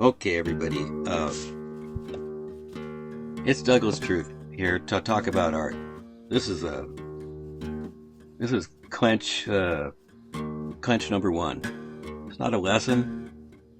Okay, everybody. It's Douglas Truth here to talk about art. This is Clench Clench number one. It's not a lesson,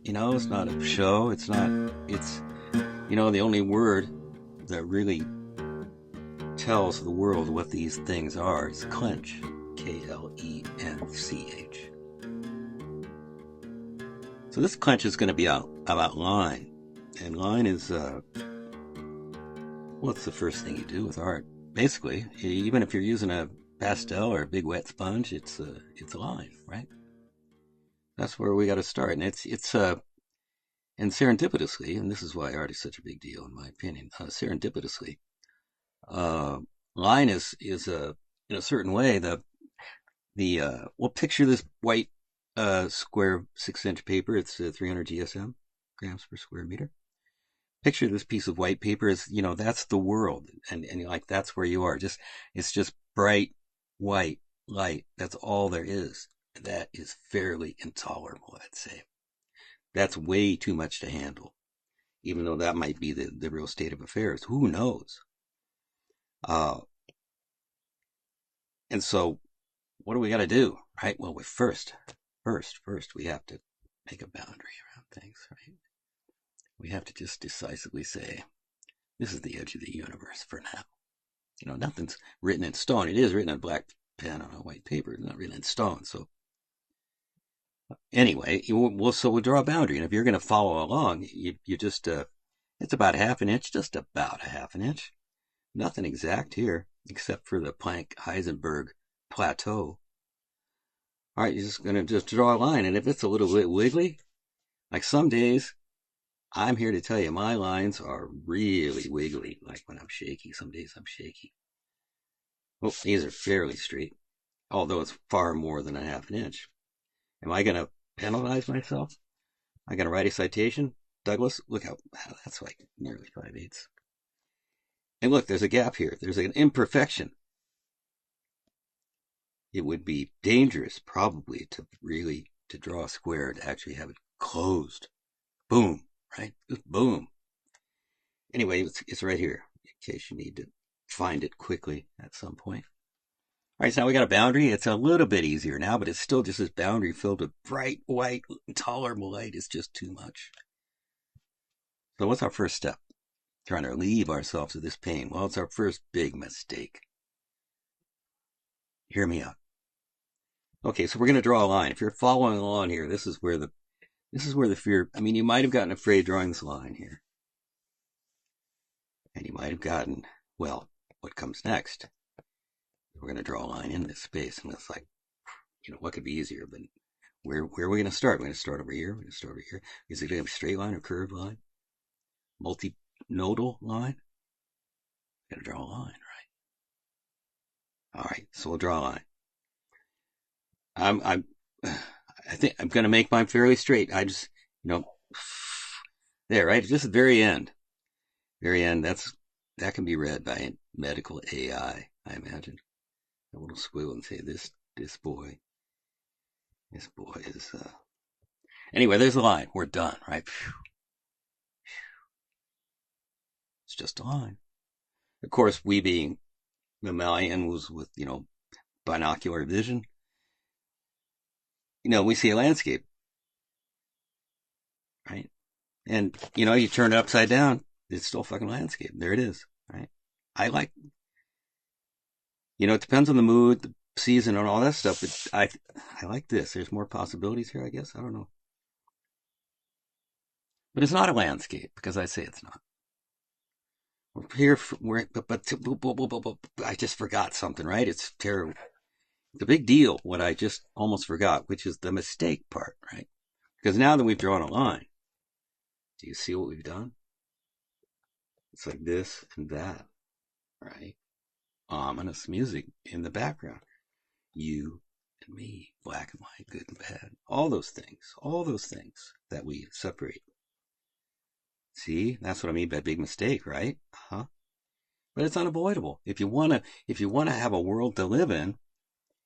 it's not a show. It's not. It's the only word that really tells the world what these things are is clench, KLENCH. So this clench is going to be about line, and line is what's the first thing you do with art? Basically, even if you're using a pastel or a big wet sponge, it's a line, right? That's where we got to start, and it's and serendipitously, and this is why art is such a big deal in my opinion. Serendipitously, uh, line is in a certain way the we'll picture this white square 6-inch paper. It's 300 GSM, grams per square meter. Picture this piece of white paper as that's the world, and like that's where you are. It's just bright white light. That's all there is. That is fairly intolerable, I'd say. That's way too much to handle, even though that might be the real state of affairs. Who knows? Uh, and so, what do we got to do, right? Well, first, we have to make a boundary around things, right? We have to just decisively say, this is the edge of the universe for now. Nothing's written in stone. It is written in black pen on a white paper. It's not written in stone. So anyway, we'll draw a boundary. And if you're going to follow along, you just, it's about half an inch, just about a half an inch. Nothing exact here, except for the Planck-Heisenberg plateau. All right, you're just going to just draw a line. And if it's a little bit wiggly, like some days, I'm here to tell you my lines are really wiggly, like when I'm shaky. Some days I'm shaky. Oh, these are fairly straight, although it's far more than a half an inch. Am I going to penalize myself? Am I going to write a citation? Douglas, look how that's like nearly 5/8. And look, there's a gap here. There's an imperfection. It would be dangerous, probably, to draw a square to actually have it closed. Boom, right? Just boom. Anyway, it's right here in case you need to find it quickly at some point. All right, so now we got a boundary. It's a little bit easier now, but it's still just this boundary filled with bright white, intolerable light. It's just too much. So what's our first step? Trying to relieve ourselves of this pain. Well, it's our first big mistake. Hear me out. Okay, so we're going to draw a line. If you're following along here, this is where the fear. I mean, you might have gotten afraid drawing this line here, and you might have gotten, well, what comes next? We're going to draw a line in this space, and it's like, what could be easier than where are we going to start? We're going to start over here. We're going to start over here. Is it going to be a straight line or curved line? Multi-nodal line? We're going to draw a line, right? All right, so we'll draw a line. I think I'm going to make mine fairly straight. I just, there, right? Just the very end. Very end. That can be read by a medical AI, I imagine. A little squiggle and say this boy is. Anyway, there's the line. We're done, right? It's just a line. Of course, we being mammalians with binocular vision, we see a landscape, right? And you turn it upside down, it's still a fucking landscape. There it is, right? I like, it depends on the mood, the season, and all that stuff. But I like this. There's more possibilities here, I guess. I don't know, but it's not a landscape because I say it's not. We're here. But I just forgot something, right? It's terrible. It's a big deal. What I just almost forgot, which is the mistake part, right? Because now that we've drawn a line, do you see what we've done? It's like this and that, right? Ominous music in the background. You and me, black and white, good and bad, all those things that we separate. See, that's what I mean by big mistake, right? Huh? But it's unavoidable. If you wanna have a world to live in,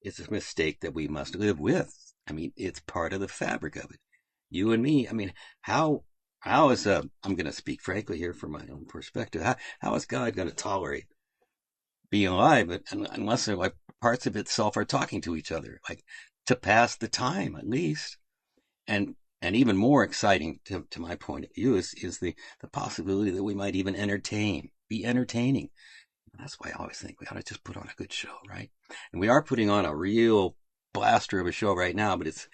it's a mistake that we must live with. I mean, it's part of the fabric of it. You and me. I mean, how is I'm going to speak frankly here from my own perspective. How is God going to tolerate being alive unless they're like parts of itself are talking to each other, like to pass the time at least? And and even more exciting to my point of view is the possibility that we might even be entertaining. That's why I always think we ought to just put on a good show, right? And we are putting on a real blaster of a show right now, but it's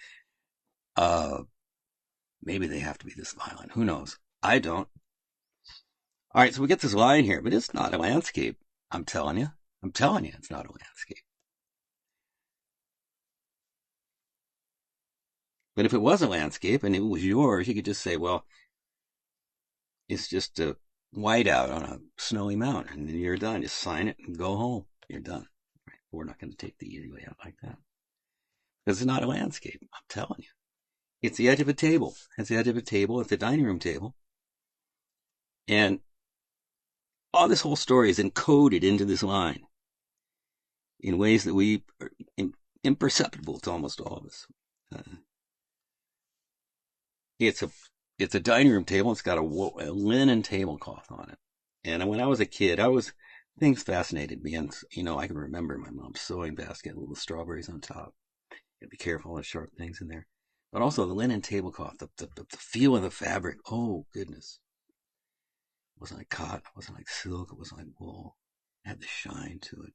uh maybe they have to be this violent. Who knows? I don't. All right, so we get this line here, but it's not a landscape. I'm telling you. I'm telling you, it's not a landscape. But if it was a landscape and it was yours, you could just say, well, it's just a whiteout on a snowy mountain, and then you're done. Just sign it and go home. You're done. Right? We're not going to take the easy way out like that. Because it's not a landscape. I'm telling you. It's the edge of a table. It's the edge of a table. It's a dining room table. And all this whole story is encoded into this line in ways that we are imperceptible to almost all of us. It's a dining room table. It's got a linen tablecloth on it. And when I was a kid, things fascinated me. And, I can remember my mom's sewing basket, little strawberries on top. You gotta be careful of sharp things in there. But also the linen tablecloth, the feel of the fabric. Oh, goodness. It wasn't like cotton. It wasn't like silk. It wasn't like wool. It had the shine to it.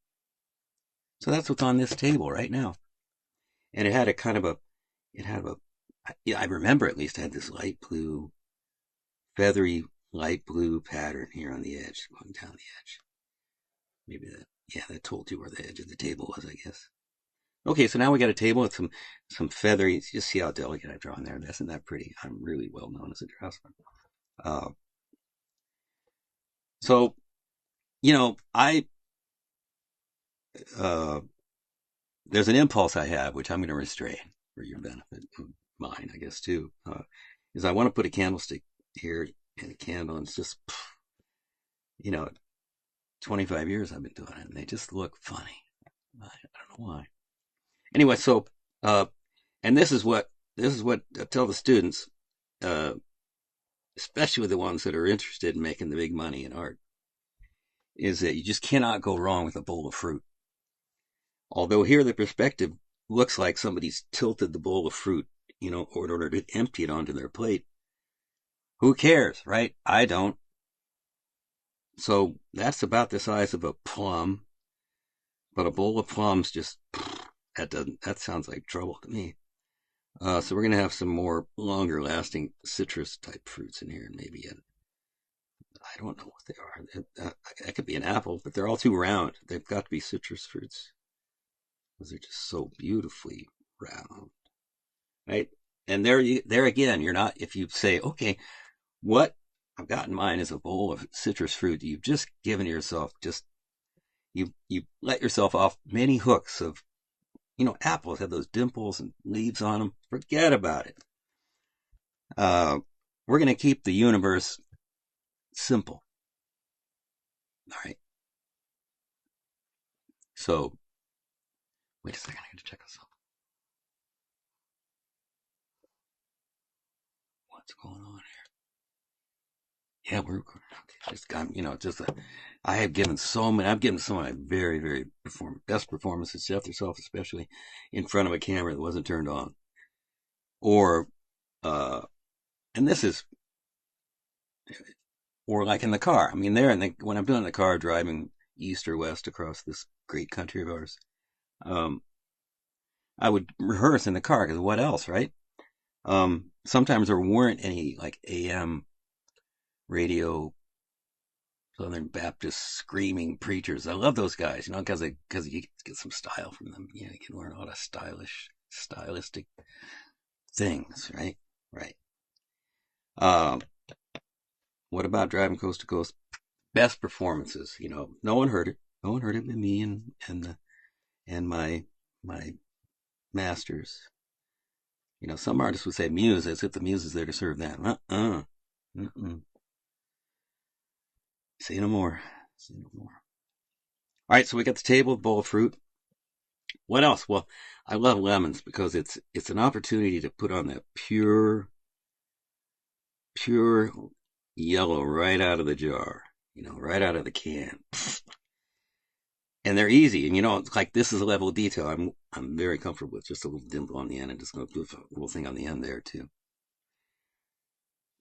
So that's what's on this table right now. And it had I remember at least it had this feathery light blue pattern here on the edge, going down the edge. Maybe that told you where the edge of the table was, I guess. Okay, so now we got a table with some feathery. Just see how delicate I've drawn there. Isn't that pretty? I'm really well known as a draftsman. Uh, so I there's an impulse I have which I'm going to restrain for your benefit, mine, I guess too. Is I want to put a candlestick here and a candle, and it's just 25 years I've been doing it, and they just look funny. I don't know why. Anyway, so and this is what I tell the students, especially the ones that are interested in making the big money in art, is that you just cannot go wrong with a bowl of fruit. Although here the perspective looks like somebody's tilted the bowl of fruit, in order to empty it onto their plate. Who cares, right? I don't. So that's about the size of a plum, but a bowl of plums that sounds like trouble to me. So we're going to have some more longer lasting citrus type fruits in here, and maybe I don't know what they are. That could be an apple, but they're all too round. They've got to be citrus fruits because they're just so beautifully round, right? And there again, you're not. If you say, okay, what I've got in mind is a bowl of citrus fruit, you've just given yourself you let yourself off many hooks of, apples have those dimples and leaves on them. Forget about it. We're going to keep the universe simple. All right. So, wait a second. I got to check this out. What's going on here? Yeah, we're okay. I have given so many. I've given some of my very, very best performances, Jeff yourself especially, in front of a camera that wasn't turned on, or and this is, or like in the car. I mean, when I'm doing in the car driving east or west across this great country of ours, I would rehearse in the car because what else, right? Sometimes there weren't any like AM radio Southern Baptist screaming preachers. I love those guys, because you get some style from them. You can learn a lot of stylistic things, right? Right. What about driving coast to coast? Best performances. No one heard it. No one heard it but me and my my masters. Some artists would say muse as if the muse is there to serve them. Mm-mm. Say no more. Say no more. All right, so we got the table, bowl of fruit. What else? Well, I love lemons because it's an opportunity to put on that pure yellow right out of the jar, right out of the can. And they're easy. And it's like this is a level of detail I'm very comfortable with. Just a little dimple on the end and just going to do a little thing on the end there too.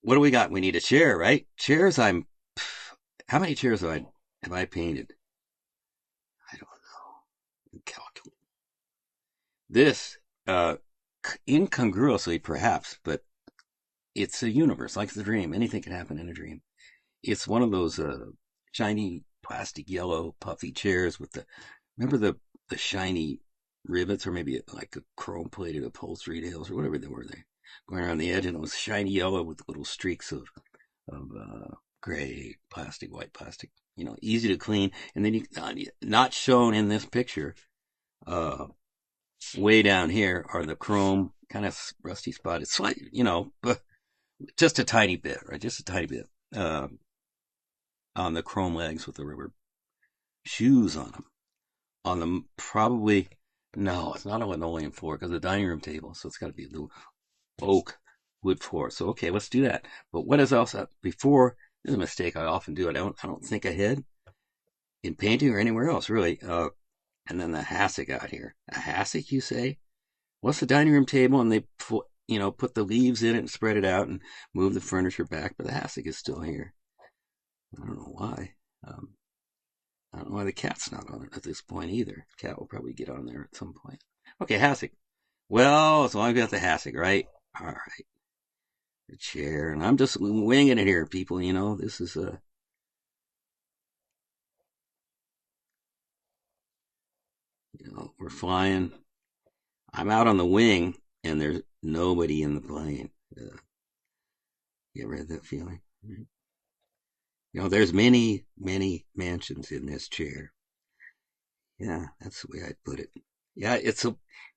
What do we got? We need a chair, right? Chairs. How many chairs have I painted? I don't know. Incalculable. This, incongruously perhaps, but it's a universe, like the dream. Anything can happen in a dream. It's one of those shiny plastic yellow puffy chairs with remember the shiny rivets, or maybe like a chrome plated upholstery nails or whatever they were there, going around the edge, and it was shiny yellow with little streaks of gray plastic, white plastic, easy to clean. And then not shown in this picture, way down here are the chrome kind of rusty spot. It's like, but just a tiny bit, right? Just a tiny bit. On the chrome legs with the rubber shoes on them. On them, probably, no, it's not a linoleum floor because the dining room table, so it's got to be a little oak wood floor. So, okay, let's do that. But what is else before? This is a mistake I often do. I don't think ahead in painting or anywhere else, really. And then the hassock out here. A hassock, you say? What's the dining room table? And they put the leaves in it and spread it out and move the furniture back, but the hassock is still here. I don't know why. I don't know why the cat's not on it at this point either. The cat will probably get on there at some point. Okay, hassock. Well, as long as we got the hassock, right? All right. The chair. And I'm just winging it here, people. This is we're flying. I'm out on the wing, and there's nobody in the plane. You ever had that feeling? Right? There's many, many mansions in this chair. Yeah, that's the way I'd put it. Yeah,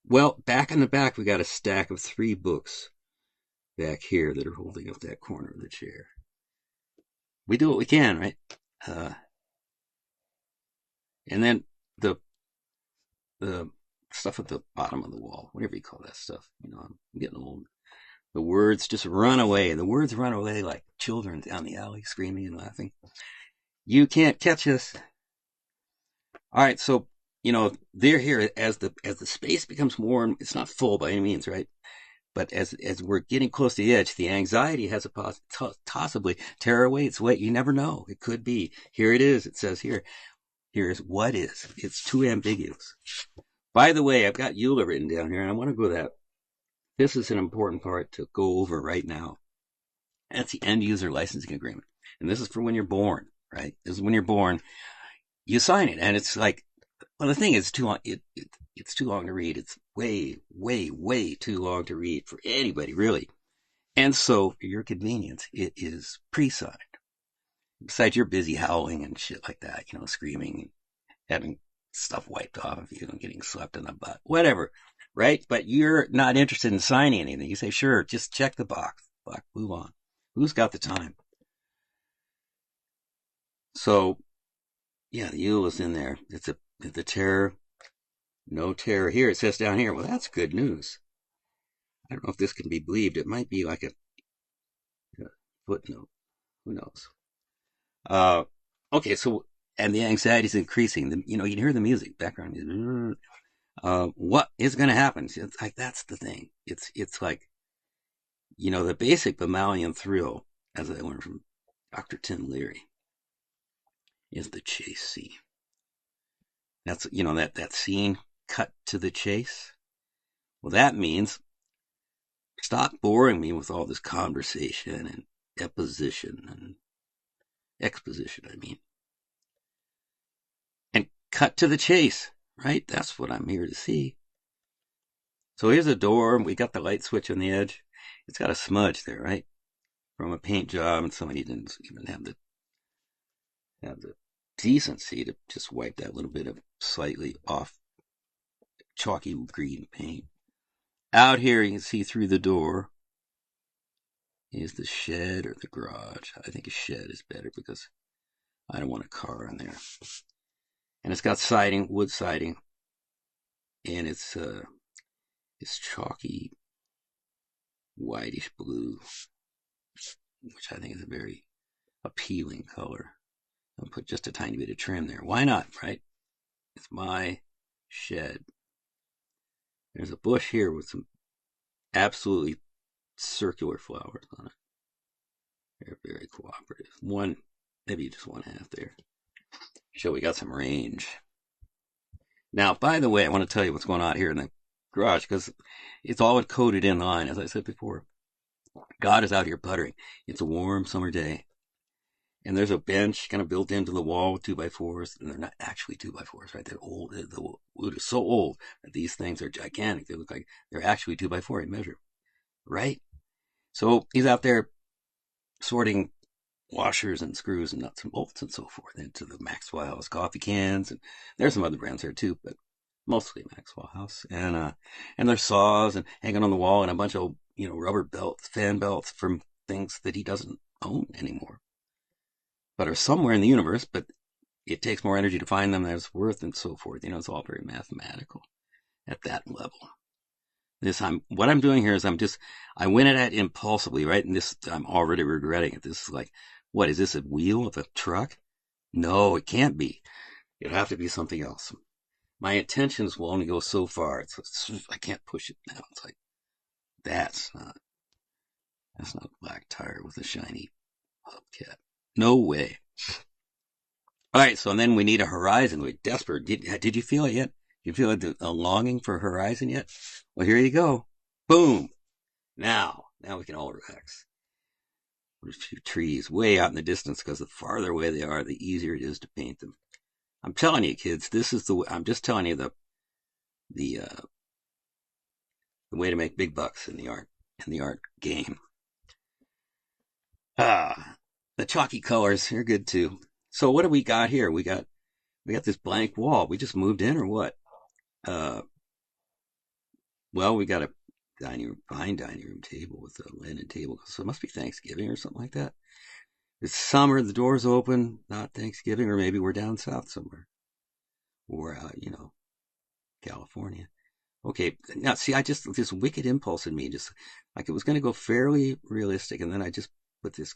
well, back in the back, we got a stack of 3 books back here that are holding up that corner of the chair. We do what we can, right? And then the stuff at the bottom of the wall, whatever you call that stuff. I'm getting old. The words just run away. The words run away like children down the alley screaming and laughing. You can't catch us. All right, so they're here as the space becomes warm. It's not full by any means, right? But as we're getting close to the edge, the anxiety has a possibly tear away its weight. You never know. It could be. Here it is. It says here. Here's what is. It's too ambiguous. By the way, I've got EULA written down here, and I want to go to that. This is an important part to go over right now. That's the end user licensing agreement. And this is for when you're born, right? This is when you're born. You sign it, and it's like, well, the thing is too long. It's too long to read. It's way, way, way too long to read for anybody, really. And so, for your convenience, it is pre-signed. Besides, you're busy howling and shit like that, screaming and having stuff wiped off of you and getting slapped in the butt, whatever, right? But you're not interested in signing anything. You say, sure, just check the box. Move on. Who's got the time? So, yeah, the EULA is in there. It's the terror. No terror here. It says down here. Well, that's good news. I don't know if this can be believed. It might be like a footnote. Who knows? Okay, so, and the anxiety is increasing. You can hear the music, background music. What is going to happen? It's like, that's the thing. It's like, the basic mammalian thrill, as I learned from Dr. Tim Leary, is the chase scene. That's, that scene cut to the chase. Well, that means stop boring me with all this conversation and exposition, and cut to the chase, right? That's what I'm here to see. So here's a door. We got the light switch on the edge. It's got a smudge there, right? From a paint job, and somebody didn't even have the decency to just wipe that little bit of slightly off chalky green paint. Out here, you can see through the door is the shed or the garage. I think a shed is better because I don't want a car in there. And it's got siding, wood siding, and it's chalky whitish blue, which I think is a very appealing color. I'll put just a tiny bit of trim there. Why not, right? It's my shed. There's a bush here with some absolutely circular flowers on it. They're very cooperative. One, maybe just one half there. Show we got some range. Now, by the way, I want to tell you what's going on here in the garage because it's all coated in line, as I said before. God is out here puttering. It's a warm summer day. And there's a bench kind of built into the wall with 2x4s, and they're not actually 2x4s, right? They're old. The wood is so old that these things are gigantic. They look like they're actually 2x4 in measure, right? So he's out there sorting washers and screws and nuts and bolts and so forth into the Maxwell House coffee cans, and there's some other brands there too, but mostly Maxwell House. And there's saws and hanging on the wall and a bunch of rubber belts, fan belts from things that he doesn't own anymore, but are somewhere in the universe, but it takes more energy to find them than it's worth and so forth. It's all very mathematical at that level. What I'm doing here is I went at it impulsively, right? And I'm already regretting it. This is like, what is this, a wheel of a truck? No, it can't be. It'll have to be something else. My intentions will only go so far. I can't push it now. It's like, that's not a black tire with a shiny hubcap. No way. All right, so then we need a horizon. We're desperate. Did you feel it yet? You feel a longing for a horizon yet? Well, here you go. Boom. Now we can all relax. There's a few trees way out in the distance because the farther away they are, the easier it is to paint them. I'm telling you, kids, I'm just telling you the way to make big bucks in the art game. The chalky colors are good too. So what do we got here? We got this blank wall. We just moved in or what? Well, we got a fine dining room table with a linen table. So it must be Thanksgiving or something like that. It's summer, the door's open, not Thanksgiving, or maybe we're down south somewhere. Or, California. Okay, now see, this wicked impulse in me, just like it was going to go fairly realistic, and then I just put this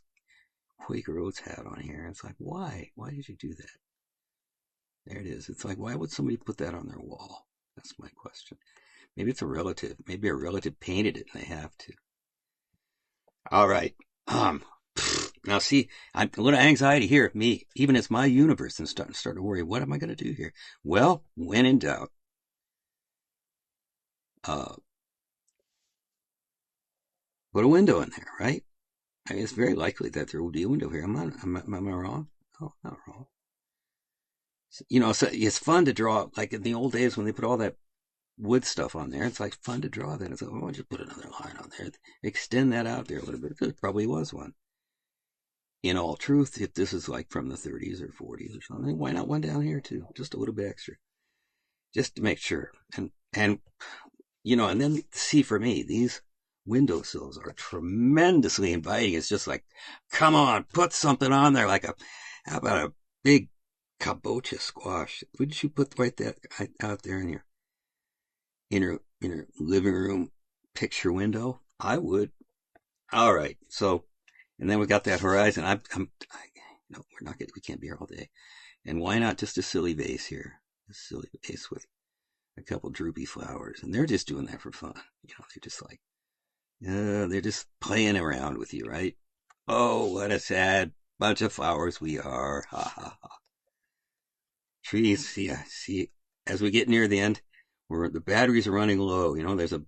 Quaker Oats hat on here. And it's like, why? Why did you do that? There it is. It's like, why would somebody put that on their wall? That's my question. Maybe it's a relative. Maybe a relative painted it and they have to. All right. Now see, I'm a little anxiety here. Me, even it's my universe, and start to worry. What am I going to do here? Well, when in doubt, put a window in there, right? I mean, it's very likely that there will be a window here. Am I wrong? Oh, not wrong. So it's fun to draw, like in the old days when they put all that wood stuff on there. It's like fun to draw that. It's like, oh, just put another line on there. Extend that out there a little bit. There probably was one. In all truth, if this is like from the 30s or 40s or something, why not one down here too? Just a little bit extra. Just to make sure. And then see, for me, these windowsills are tremendously inviting. It's just like, come on, put something on there, how about a big kabocha squash? Wouldn't you put that out there in your inner living room picture window? I would. All right, so, and then we got that horizon. No, we can't be here all day. And why not just a silly vase here? A silly vase with a couple droopy flowers, and they're just doing that for fun. They're just like, they're just playing around with you, right? Oh, what a sad bunch of flowers we are. Ha ha ha. Trees, see, as we get near the end, where the batteries are running low, there's a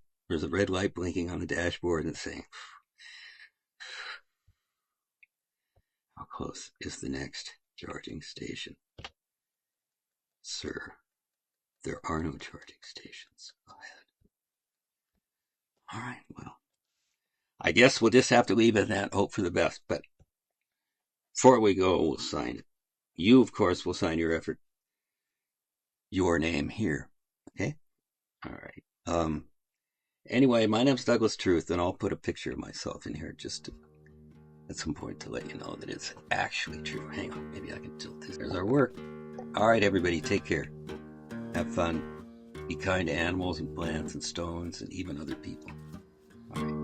red light blinking on the dashboard and it's saying, how close is the next charging station? Sir, there are no charging stations. Go ahead. All right, well, I guess we'll just have to leave it at that, hope for the best. But before we go, we'll sign it. You, of course, will sign your name here. Okay? All right. Anyway, my name's Douglas Truth, and I'll put a picture of myself in here just to, at some point to let you know that it's actually true. Hang on, maybe I can tilt this. There's our work. All right, everybody, take care. Have fun. Be kind to animals and plants and stones and even other people. All right.